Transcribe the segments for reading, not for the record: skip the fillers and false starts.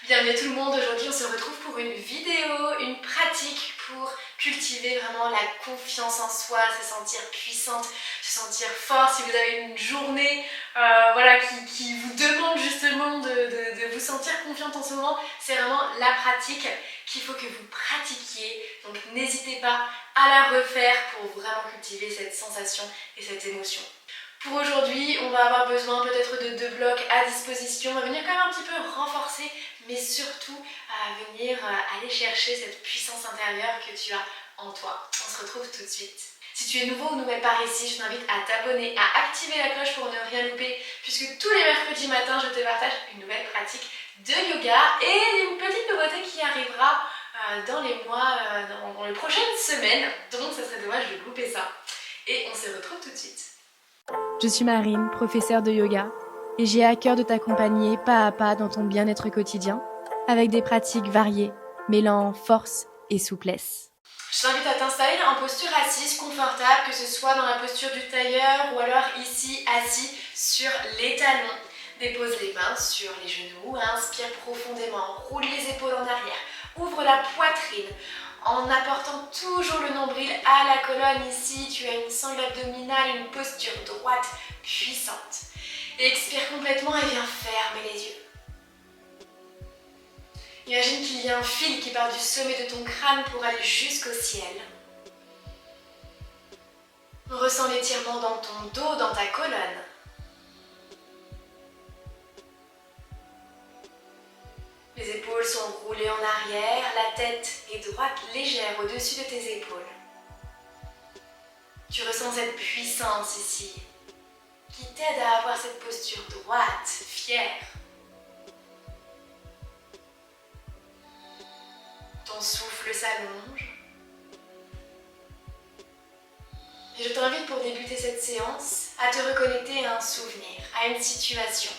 Bienvenue tout le monde, aujourd'hui on se retrouve pour une vidéo, une pratique pour cultiver vraiment la confiance en soi, se sentir puissante, se sentir fort. Si vous avez une journée qui vous demande justement de vous sentir confiante en ce moment, c'est vraiment la pratique qu'il faut que vous pratiquiez. Donc n'hésitez pas à la refaire pour vraiment cultiver cette sensation et cette émotion. Pour aujourd'hui, on va avoir besoin peut-être de 2 blocs à disposition. On va venir quand même un petit peu renforcer, mais surtout à venir aller chercher cette puissance intérieure que tu as en toi. On se retrouve tout de suite. Si tu es nouveau ou nouvelle par ici, je t'invite à t'abonner, à activer la cloche pour ne rien louper, puisque tous les mercredis matins, je te partage une nouvelle pratique de yoga et une petite nouveauté qui arrivera dans les mois, dans les prochaines semaines. Donc ça serait dommage de louper ça. Et on se retrouve tout de suite. Je suis Marine, professeure de yoga, et j'ai à cœur de t'accompagner pas à pas dans ton bien-être quotidien, avec des pratiques variées, mêlant force et souplesse. Je t'invite à t'installer en posture assise, confortable, que ce soit dans la posture du tailleur ou alors ici, assis sur les talons. Dépose les mains sur les genoux, inspire profondément, roule les épaules en arrière, ouvre la poitrine. En apportant toujours le nombril à la colonne ici, tu as une sangle abdominale, une posture droite puissante. Expire complètement et viens fermer les yeux. Imagine qu'il y a un fil qui part du sommet de ton crâne pour aller jusqu'au ciel. Ressens l'étirement dans ton dos, dans ta colonne. Les épaules sont roulées en arrière, la tête est droite, légère au-dessus de tes épaules. Tu ressens cette puissance ici, qui t'aide à avoir cette posture droite, fière. Ton souffle s'allonge. Et je t'invite pour débuter cette séance à te reconnecter à un souvenir, à une situation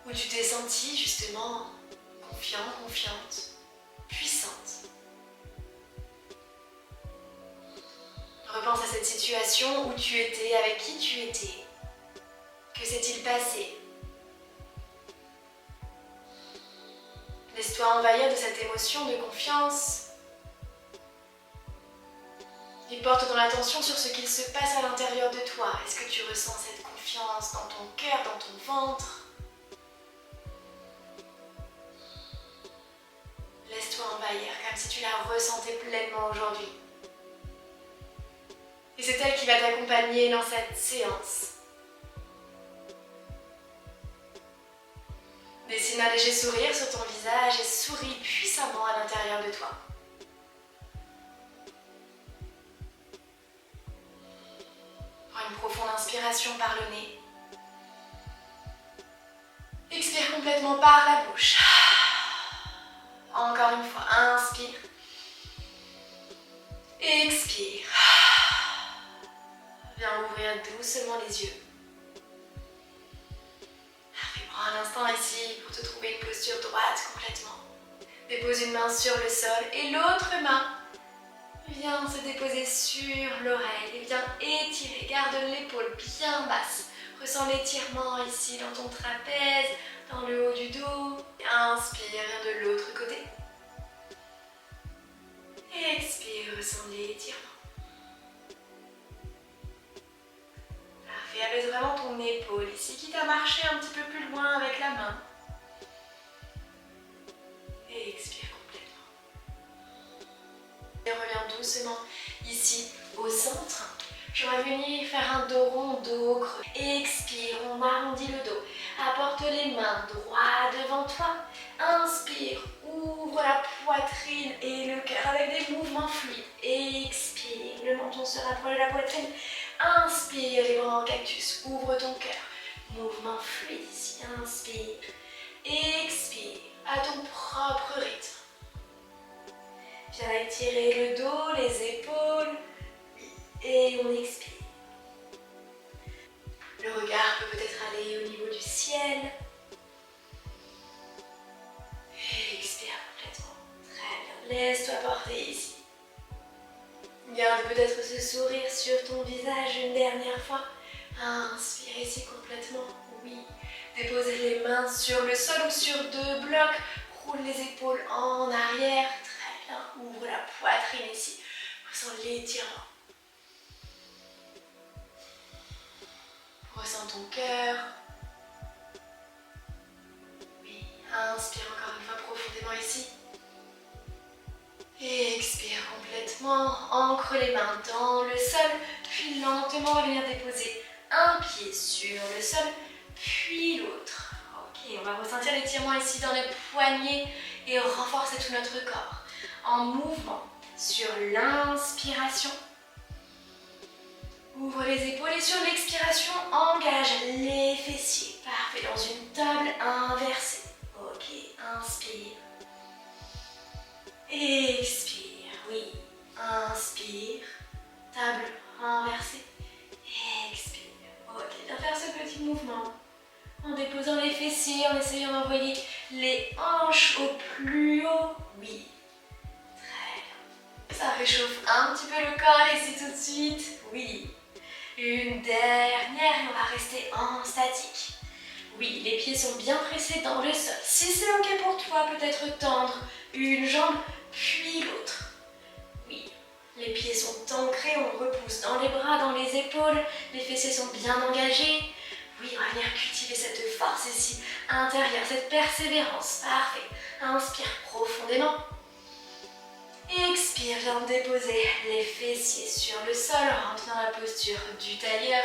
où tu t'es sentie justement confiant, confiante, puissante. Repense à cette situation où tu étais, avec qui tu étais. Que s'est-il passé? Laisse-toi envahir de cette émotion de confiance et porte ton attention sur ce qu'il se passe à l'intérieur de toi. Est-ce que tu ressens cette confiance dans ton cœur, dans ton ventre? Laisse-toi envahir, comme si tu la ressentais pleinement aujourd'hui. Et c'est elle qui va t'accompagner dans cette séance. Dessine un léger sourire sur ton visage et souris puissamment à l'intérieur de toi. Prends une profonde inspiration par le nez. Expire complètement par la bouche. Encore une fois, inspire. Expire. Viens ouvrir doucement les yeux. Prends un instant ici pour te trouver une posture droite complètement. Dépose une main sur le sol et l'autre main vient se déposer sur l'oreille et vient étirer. Garde l'épaule bien basse. Ressens l'étirement ici dans ton trapèze, dans le haut du dos. Inspire, viens de l'autre côté. Expire, ressens l'étirement. Parfait, abaisse vraiment ton épaule ici, quitte à marcher un petit peu plus loin avec la main. Et expire complètement. Et reviens doucement ici au centre. Je vais venir faire un dos rond, dos creux. Expire, on arrondit le dos. Apporte les mains droit devant toi. Inspire, ouvre la poitrine et le cœur avec des mouvements fluides. Expire, le menton se rapproche de la poitrine. Inspire, les bras en cactus, ouvre ton cœur. Mouvement fluide ici, inspire. Expire, à ton propre rythme. Viens étirer le dos, les épaules. Et on expire. Le regard peut peut-être aller au niveau du ciel. Et expire complètement. Très bien. Laisse-toi porter ici. Garde peut-être ce sourire sur ton visage une dernière fois. Inspire ici complètement. Oui. Déposez les mains sur le sol ou sur deux blocs. Roule les épaules en arrière. Très bien. Ouvre la poitrine ici. Ressens l'étirement. Ressens ton cœur. Oui, inspire encore une fois profondément ici. Et expire complètement. Ancre les mains dans le sol. Puis lentement, on va venir déposer un pied sur le sol, puis l'autre. Ok, on va ressentir l'étirement ici dans les poignets et renforcer tout notre corps. En mouvement sur l'inspiration. Ouvre les épaules et sur l'expiration, engage les fessiers. Parfait, dans une table inversée. Ok, inspire. Expire, oui. Inspire. Table inversée. Expire. Ok, viens faire ce petit mouvement. En déposant les fessiers, en essayant d'envoyer les hanches au plus haut. Oui. Très bien. Ça réchauffe un petit peu le corps ici tout de suite. Oui. Une dernière et on va rester en statique. Oui, les pieds sont bien pressés dans le sol. Si c'est ok pour toi, peut-être tendre une jambe, puis l'autre. Oui, les pieds sont ancrés, on repousse dans les bras, dans les épaules. Les fessiers sont bien engagés. Oui, on va venir cultiver cette force ici, intérieure, cette persévérance. Parfait. Inspire profondément. Expire, viens déposer les fessiers sur le sol, rentre dans la posture du tailleur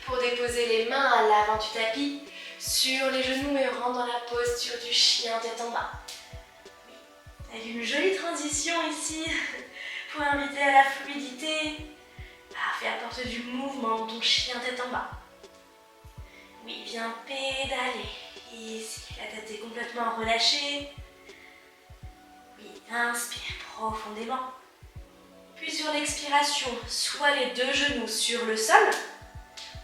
pour déposer les mains à l'avant du tapis, sur les genoux et rentre dans la posture du chien tête en bas. Oui. Avec une jolie transition ici pour inviter à la fluidité. Parfait, apporte du mouvement, ton chien tête en bas. Oui, viens pédaler. Ici, la tête est complètement relâchée. Oui, inspire profondément. Puis sur l'expiration, soit les deux genoux sur le sol,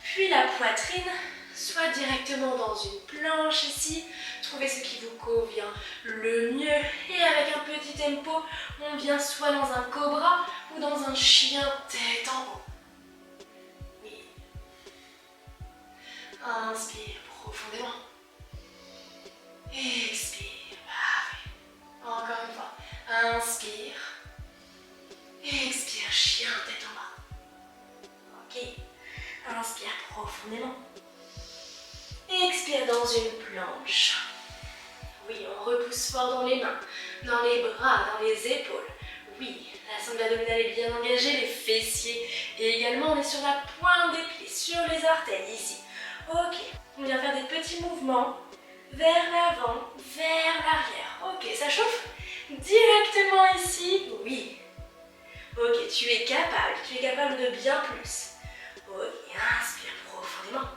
puis la poitrine, soit directement dans une planche ici. Trouvez ce qui vous convient le mieux. Et avec un petit tempo, on vient soit dans un cobra ou dans un chien tête en haut. Oui. Inspire profondément. Expire. Parfait. Encore une fois. Inspire. Expire, chien tête en bas. Ok. Inspire profondément. Expire dans une planche. Oui, on repousse fort dans les mains, dans les bras, dans les épaules. Oui, la sangle abdominale est bien engagée, les fessiers. Et également, on est sur la pointe des pieds, sur les orteils ici. Ok, on vient faire des petits mouvements vers l'avant, vers l'arrière. Ok, ça chauffe directement ici. Oui. Ok, tu es capable de bien plus. Ok, inspire profondément.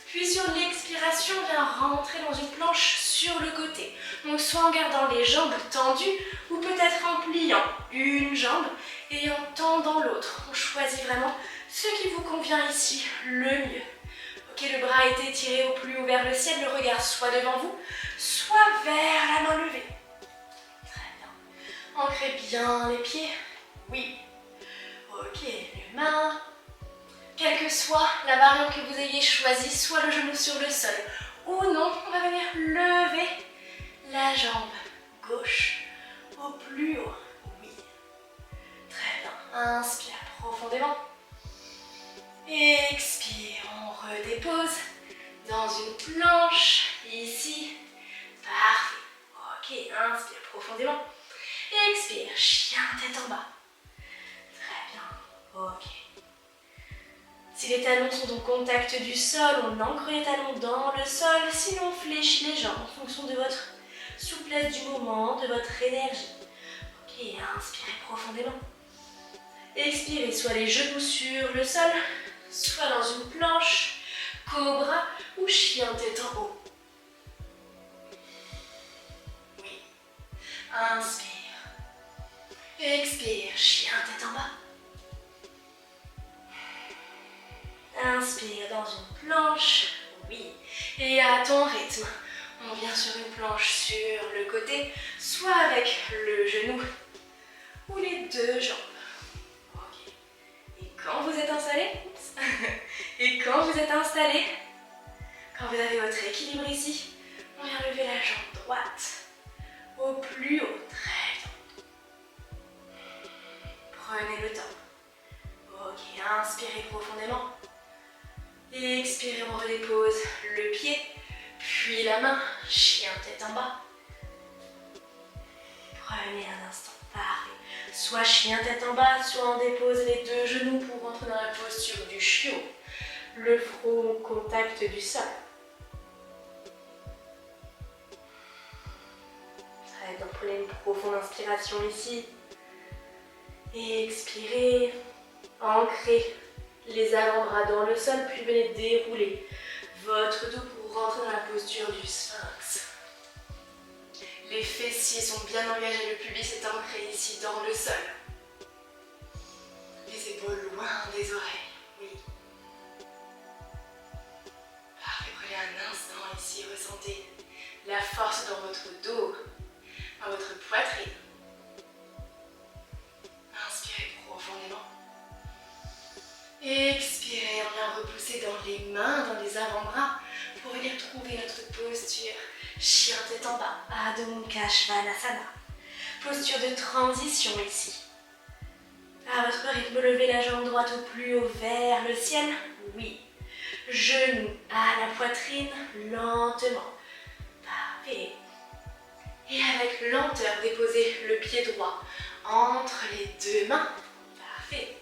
Puis sur l'expiration, viens rentrer dans une planche sur le côté. Donc soit en gardant les jambes tendues ou peut-être en pliant une jambe et en tendant l'autre. On choisit vraiment ce qui vous convient ici le mieux. Ok, le bras est étiré au plus haut vers le ciel, le regard soit devant vous, soit vers la main levée. Très bien. Ancrez bien les pieds. Oui. Ok, les mains. Quelle que soit la variante que vous ayez choisie, soit le genou sur le sol ou non, on va venir lever la jambe gauche au plus haut. Oui. Très bien. Inspire profondément. Expire, on redépose dans une planche ici. Parfait. Ok, inspire profondément. Expire, chien tête en bas. Très bien. Ok. Si les talons sont au contact du sol, on ancre les talons dans le sol. Sinon, on fléchit les jambes en fonction de votre souplesse du moment, de votre énergie. Ok, inspirez profondément. Expirez, soit les genoux sur le sol, soit dans une planche, cobra ou chien tête en haut. Oui. Inspire. Expire, chien tête en bas. Inspire dans une planche, oui, et à ton rythme, on vient sur une planche sur le côté, soit avec le genou ou les deux jambes. Ok. Et quand vous êtes installé, Quand vous avez votre équilibre ici, on vient lever la jambe droite au plus haut. Très bien. Prenez le temps. Ok, inspirez profondément. Expirez, on redépose le pied, puis la main, chien tête en bas. Prenez un instant, parfait. Soit chien tête en bas, soit on dépose les deux genoux pour rentrer dans la posture du chiot. Le front au contact du sol. Très bien, prenez une profonde inspiration ici. Et expirez, ancrez les avant-bras dans le sol, puis venez dérouler votre dos pour rentrer dans la posture du sphinx. Les fessiers sont bien engagés, le pubis est ancré ici dans le sol. Les épaules loin des oreilles, oui. Parfait, prenez un instant ici, ressentez la force dans votre dos, dans votre poitrine. Inspirez profondément. Expirez, on vient repousser dans les mains, dans les avant-bras pour venir trouver notre posture. Chien tête en bas, Adho Mukha Svanasana. Posture de transition ici. À votre rythme, levez la jambe droite au plus haut vers le ciel. Oui. Genou à la poitrine, lentement. Parfait. Et avec lenteur, déposez le pied droit entre les deux mains. Parfait.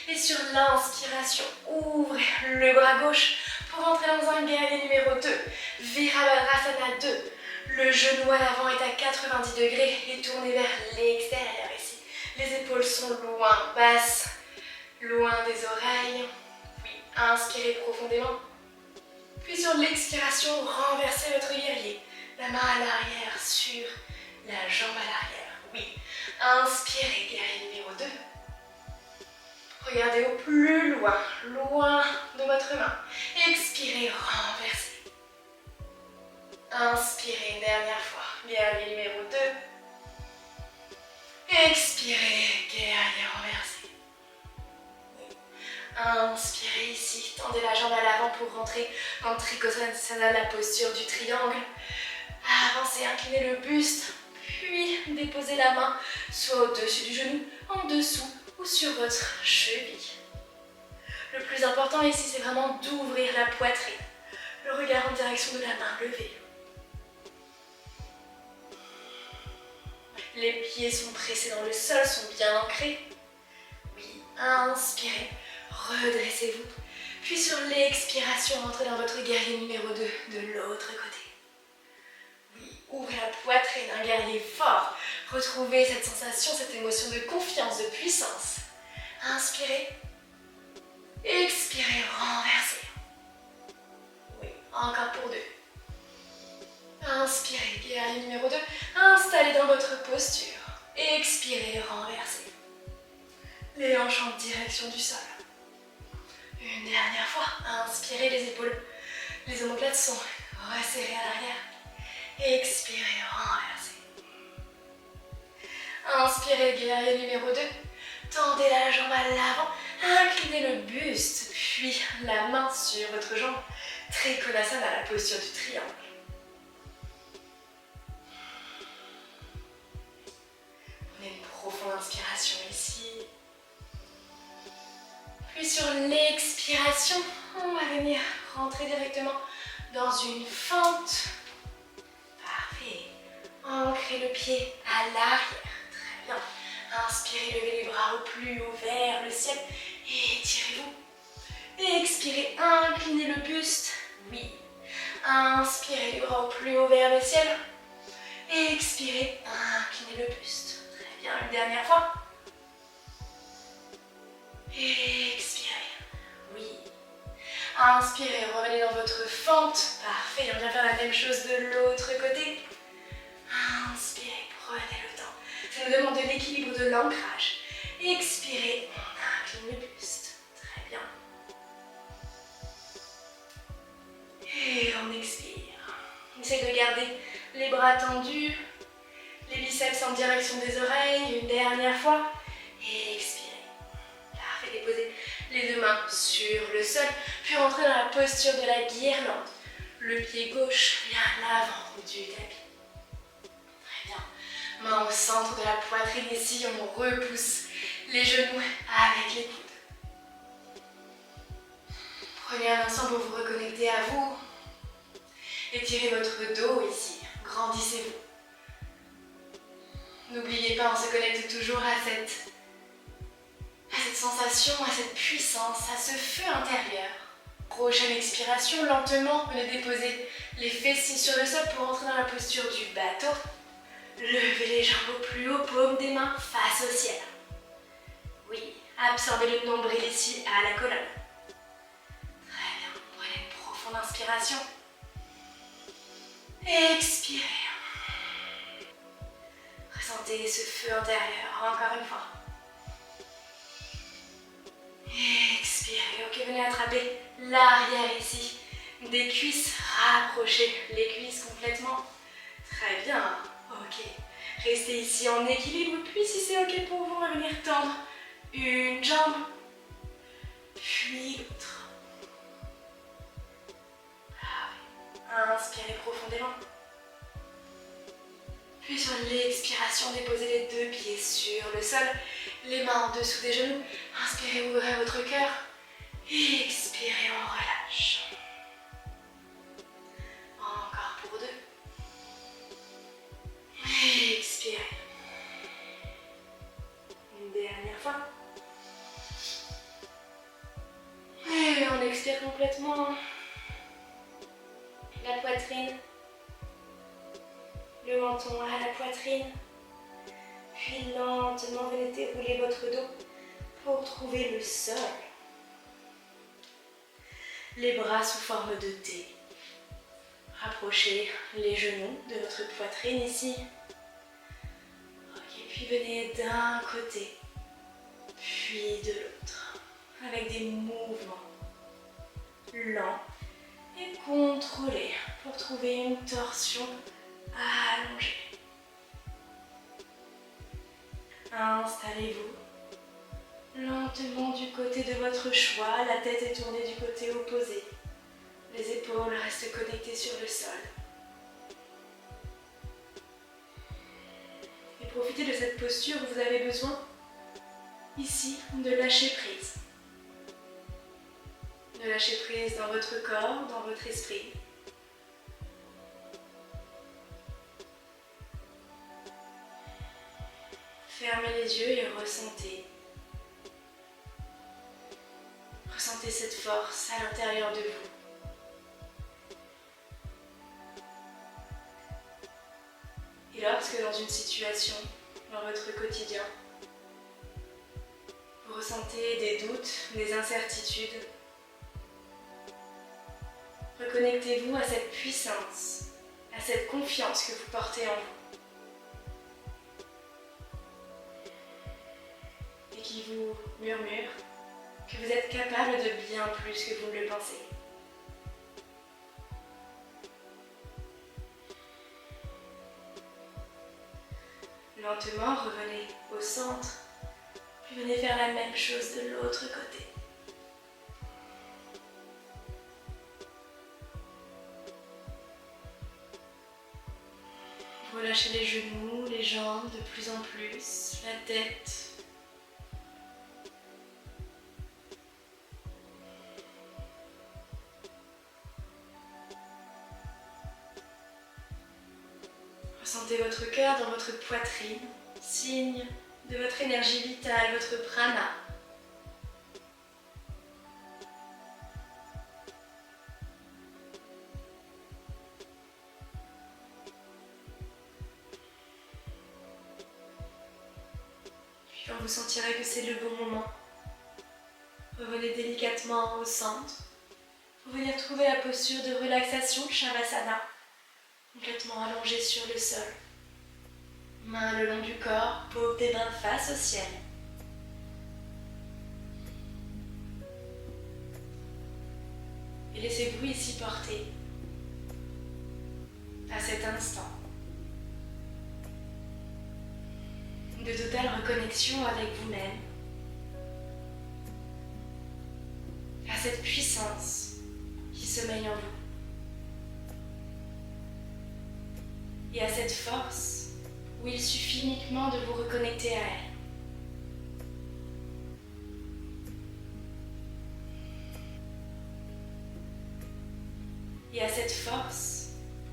Et sur l'inspiration, ouvrez le bras gauche pour entrer dans un guerrier numéro 2. Virabhadrasana 2. Le genou à l'avant est à 90 degrés et tourné vers l'extérieur ici. Les épaules sont loin, basses, loin des oreilles. Oui, inspirez profondément. Puis sur l'expiration, renversez votre guerrier. La main à l'arrière sur la jambe à l'arrière. Oui, inspirez, guerrier numéro 2. Regardez au plus loin, loin de votre main. Expirez, renversez. Inspirez une dernière fois, guerrier numéro 2. Expirez, guerrier renversé. Inspirez ici, tendez la jambe à l'avant pour rentrer en Trikonasana, la posture du triangle. Avancez, inclinez le buste, puis déposez la main soit au-dessus du genou, en dessous ou sur votre cheville. Le plus important ici, c'est vraiment d'ouvrir la poitrine. Le regard en direction de la main levée. Les pieds sont pressés dans le sol, sont bien ancrés. Oui, inspirez, redressez-vous. Puis sur l'expiration, rentrez dans votre guerrier numéro 2 de l'autre côté. Oui, ouvrez la poitrine, un guerrier fort. Retrouvez cette sensation, cette émotion de confiance, de puissance. Inspirez. Expirez, renversez. Oui, encore pour 2. Inspirez, guerrier numéro 2. Installez dans votre posture. Expirez, renversez. Les hanches en direction du sol. Une dernière fois. Inspirez, les épaules. Les omoplates sont resserrées à l'arrière. Expirez, renversez. Inspirez, guerrier numéro 2. Tendez la jambe à l'avant. Inclinez le buste. Puis la main sur votre jambe. Trikonasana à la posture du triangle. Prenez une profonde inspiration ici. Puis sur l'expiration, on va venir rentrer directement dans une fente. Parfait. Ancrez le pied à l'arrière. Très bien. Inspirez, levez les bras au plus haut vers le ciel. Et étirez-vous. Expirez, inclinez le buste. Oui. Inspirez les bras au plus haut vers le ciel. Expirez, inclinez le buste. Très bien, une dernière fois. Expirez. Oui. Inspirez, revenez dans votre fente. Parfait, on vient faire la même chose de l'autre côté. Inspirez, prenez le temps. Ça nous demande de l'équilibre, de l'ancrage. Expirez, on incline le buste. Très bien. Et on expire. On essaie de garder les bras tendus, les biceps en direction des oreilles. Une dernière fois. Et expirez. Déposez les deux mains sur le sol, puis rentrez dans la posture de la guirlande. Le pied gauche vient à l'avant du tapis. Très bien. Main au centre de la poitrine ici, on repousse les genoux avec les coudes. Prenez un instant pour vous reconnecter à vous. Étirez votre dos ici, grandissez-vous. N'oubliez pas, on se connecte toujours à cette sensation, à cette puissance, à ce feu intérieur. Prochaine expiration, lentement, venez déposer les fessiers sur le sol pour entrer dans la posture du bateau. Levez les jambes au plus haut, paume des mains face au ciel. Oui, absorbez le nombril ici à la colonne. Très bien, prenez une profonde inspiration. Expirez. Ressentez ce feu intérieur, encore une fois. Expirez. Ok, venez attraper l'arrière ici. Des cuisses rapprochées, les cuisses complètement. Très bien. Ok. Restez ici en équilibre. Puis si c'est ok pour vous, revenir tendre une jambe, puis l'autre. Inspirez profondément. Puis sur l'expiration, déposez les deux pieds sur le sol, les mains en dessous des genoux. Inspirez, ouvrez votre cœur. Expirez, on relâche. Encore pour deux. Expirez. Une dernière fois. Et on expire complètement. La poitrine. Le menton à la poitrine. Puis lentement, venez dérouler votre dos pour trouver le sol. Les bras sous forme de T. Rapprochez les genoux de votre poitrine ici. Ok, puis venez d'un côté, puis de l'autre, avec des mouvements lents et contrôlés pour trouver une torsion allongée. Installez-vous lentement du côté de votre choix, la tête est tournée du côté opposé. Les épaules restent connectées sur le sol. Et profitez de cette posture où vous avez besoin, ici, de lâcher prise. De lâcher prise dans votre corps, dans votre esprit. Fermez les yeux et ressentez. Ressentez cette force à l'intérieur de vous. Et lorsque dans une situation, dans votre quotidien, vous ressentez des doutes, des incertitudes, reconnectez-vous à cette puissance, à cette confiance que vous portez en vous. Et qui vous murmure que vous êtes capable de bien plus que vous ne le pensez. Lentement, revenez au centre, puis venez faire la même chose de l'autre côté. Relâchez les genoux, les jambes de plus en plus, la tête. Ressentez votre cœur dans votre poitrine, signe de votre énergie vitale, votre prana. Puis quand vous sentirez que c'est le bon moment, revenez délicatement au centre pour venir trouver la posture de relaxation, Shavasana. Complètement allongé sur le sol. Mains le long du corps, paume des mains face au ciel. Et laissez-vous ici porter à cet instant de totale reconnexion avec vous-même, à cette puissance qui sommeille en vous. et à cette force où il suffit uniquement de vous reconnecter à elle. Et à cette force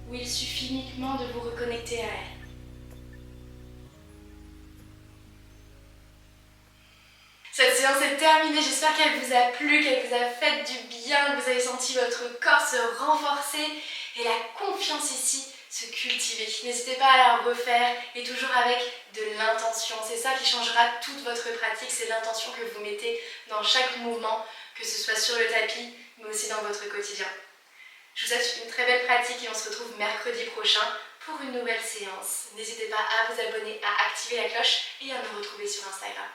où il suffit uniquement de vous reconnecter à elle. Cette séance est terminée, j'espère qu'elle vous a plu, qu'elle vous a fait du bien, que vous avez senti votre corps se renforcer et la confiance ici se cultiver. N'hésitez pas à la refaire et toujours avec de l'intention. C'est ça qui changera toute votre pratique, c'est l'intention que vous mettez dans chaque mouvement, que ce soit sur le tapis, mais aussi dans votre quotidien. Je vous souhaite une très belle pratique et on se retrouve mercredi prochain pour une nouvelle séance. N'hésitez pas à vous abonner, à activer la cloche et à me retrouver sur Instagram.